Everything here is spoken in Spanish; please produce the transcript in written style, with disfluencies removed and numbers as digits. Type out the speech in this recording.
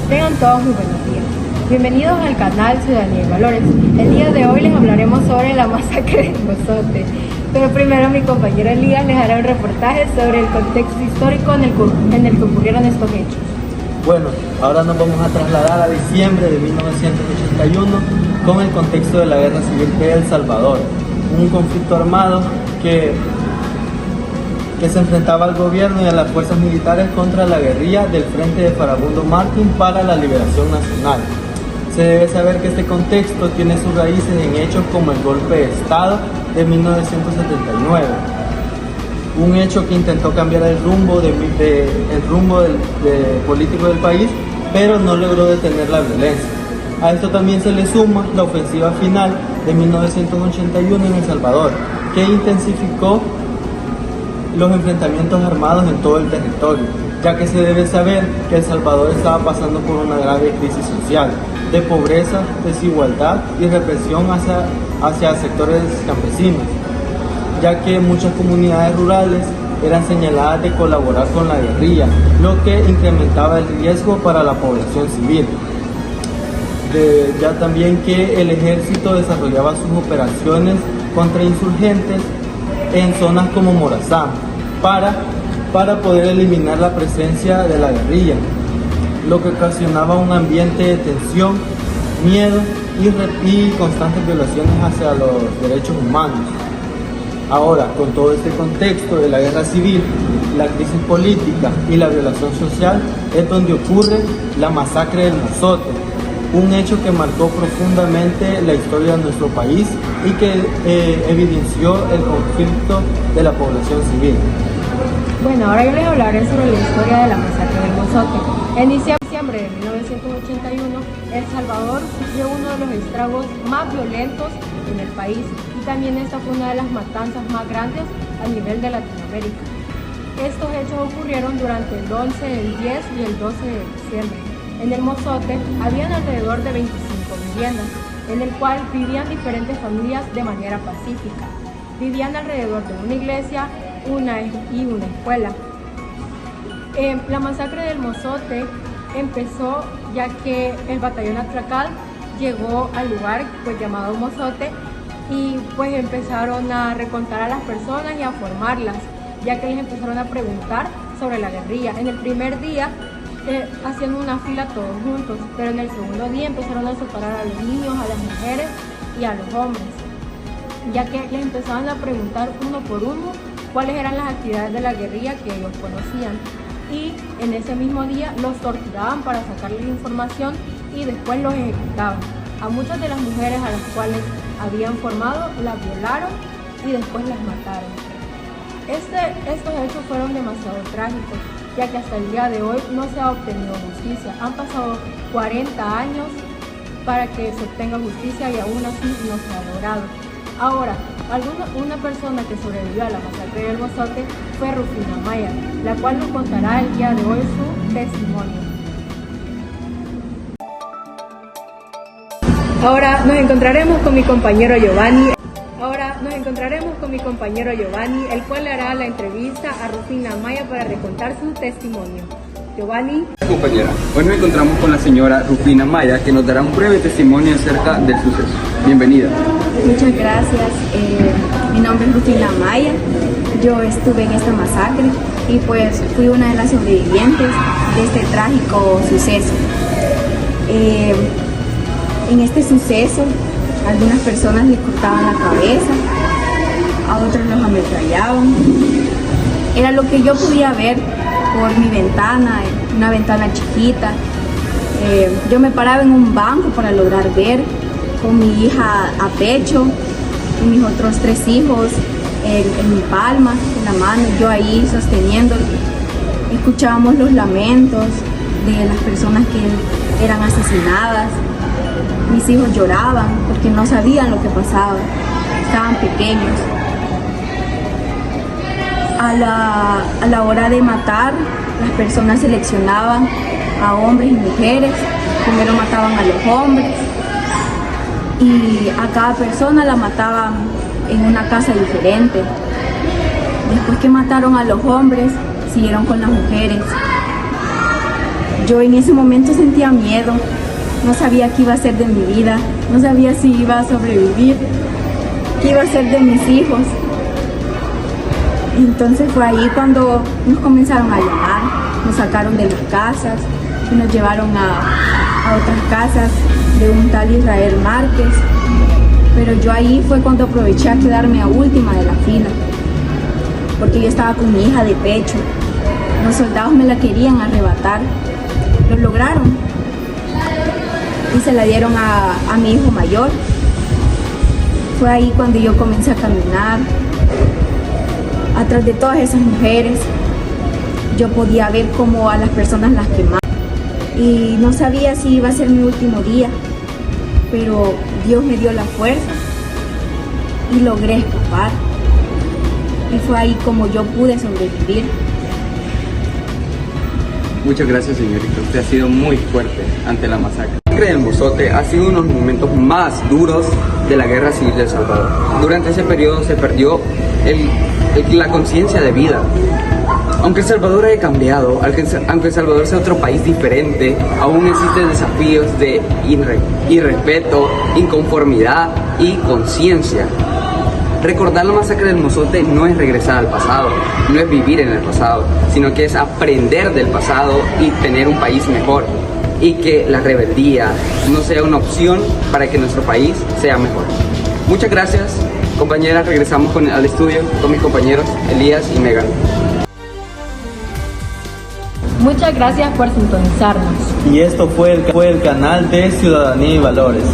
Tengan todos muy buenos días. Bienvenidos al canal Ciudadanía y Valores. El día de hoy les hablaremos sobre la masacre del Mozote. Pero primero mi compañero Elías les hará un reportaje sobre el contexto histórico en el que ocurrieron estos hechos. Bueno, ahora nos vamos a trasladar a diciembre de 1981 con el contexto de la Guerra Civil de El Salvador, un conflicto armado que se enfrentaba al gobierno y a las fuerzas militares contra la guerrilla del Frente de Farabundo Martín para la Liberación Nacional. Se debe saber que este contexto tiene sus raíces en hechos como el golpe de Estado de 1979, un hecho que intentó cambiar el rumbo político del país, pero no logró detener la violencia. A esto también se le suma la ofensiva final de 1981 en El Salvador, que intensificó los enfrentamientos armados en todo el territorio, ya que se debe saber que El Salvador estaba pasando por una grave crisis social, de pobreza, desigualdad y represión hacia sectores campesinos, ya que muchas comunidades rurales eran señaladas de colaborar con la guerrilla, lo que incrementaba el riesgo para la población civil. Ya también que el ejército desarrollaba sus operaciones contra insurgentes en zonas como Morazán para poder eliminar la presencia de la guerrilla, lo que ocasionaba un ambiente de tensión, miedo y constantes violaciones hacia los derechos humanos. Ahora, con todo este contexto de la guerra civil, la crisis política y la violación social, es donde ocurre la masacre del Mozote, un hecho que marcó profundamente la historia de nuestro país y que evidenció el conflicto de la población civil. Bueno, ahora yo les hablaré sobre la historia de la masacre del Mozote. En diciembre de 1981, El Salvador sufrió uno de los estragos más violentos en el país y también esta fue una de las matanzas más grandes a nivel de Latinoamérica. Estos hechos ocurrieron durante el 11, el 10 y el 12 de diciembre. En el Mozote habían alrededor de 25 viviendas, en el cual vivían diferentes familias de manera pacífica. Vivían alrededor de una iglesia y una escuela. La masacre del Mozote empezó ya que el batallón Atracal llegó al lugar llamado Mozote y empezaron a recontar a las personas y a formarlas, ya que les empezaron a preguntar sobre la guerrilla. En el primer día hacían una fila todos juntos, pero en el segundo día empezaron a separar a los niños, a las mujeres y a los hombres, ya que les empezaban a preguntar uno por uno cuáles eran las actividades de la guerrilla que ellos conocían. Y en ese mismo día los torturaban para sacarles información y después los ejecutaban. A muchas de las mujeres a las cuales habían formado las violaron y después las mataron. Estos hechos fueron demasiado trágicos, ya que hasta el día de hoy no se ha obtenido justicia. Han pasado 40 años para que se obtenga justicia y aún así no se ha logrado. Ahora, una persona que sobrevivió a la masacre del Mozote fue Rufina Maya, la cual nos contará el día de hoy su testimonio. Ahora nos encontraremos con mi compañero Giovanni, el cual le hará la entrevista a Rufina Maya para recontar su testimonio. Giovanni. Compañera, hoy nos encontramos con la señora Rufina Maya, que nos dará un breve testimonio acerca del suceso. Bienvenida. Muchas gracias. Mi nombre es Rufina Maya. Yo estuve en esta masacre y fui una de las sobrevivientes de este trágico suceso. En este suceso, algunas personas les cortaban la cabeza, a otros los ametrallaban. Era lo que yo podía ver por mi ventana, una ventana chiquita. Yo me paraba en un banco para lograr ver, con mi hija a pecho y mis otros 3 hijos en mi palma, en la mano, yo ahí sosteniéndolo. Escuchábamos los lamentos de las personas que eran asesinadas. Mis hijos lloraban porque no sabían lo que pasaba, estaban pequeños. A la hora de matar, las personas seleccionaban a hombres y mujeres. Primero mataban a los hombres y a cada persona la mataban en una casa diferente. Después que mataron a los hombres, siguieron con las mujeres. Yo en ese momento sentía miedo, no sabía qué iba a ser de mi vida, no sabía si iba a sobrevivir, qué iba a ser de mis hijos. Entonces fue ahí cuando nos comenzaron a llamar, nos sacaron de las casas y nos llevaron a otras casas de un tal Israel Márquez. Pero yo ahí fue cuando aproveché a quedarme a última de la fila, porque yo estaba con mi hija de pecho. Los soldados me la querían arrebatar, lo lograron y se la dieron a mi hijo mayor. Fue ahí cuando yo comencé a caminar atrás de todas esas mujeres. Yo podía ver cómo a las personas las quemaban y no sabía si iba a ser mi último día, pero Dios me dio la fuerza y logré escapar. Y fue ahí como yo pude sobrevivir. Muchas gracias, señorita. Usted ha sido muy fuerte ante la masacre. La masacre del Mozote ha sido uno de los momentos más duros de la Guerra Civil de El Salvador. Durante ese periodo se perdió la conciencia de vida. Aunque El Salvador haya cambiado, aunque El Salvador sea otro país diferente, aún existen desafíos de irrespeto, inconformidad y conciencia. Recordar la masacre del Mozote no es regresar al pasado, no es vivir en el pasado, sino que es aprender del pasado y tener un país mejor. Y que la rebeldía no sea una opción para que nuestro país sea mejor. Muchas gracias, compañeras. Regresamos al estudio con mis compañeros Elías y Megan. Muchas gracias por sintonizarnos. Y esto fue el canal de Ciudadanía y Valores.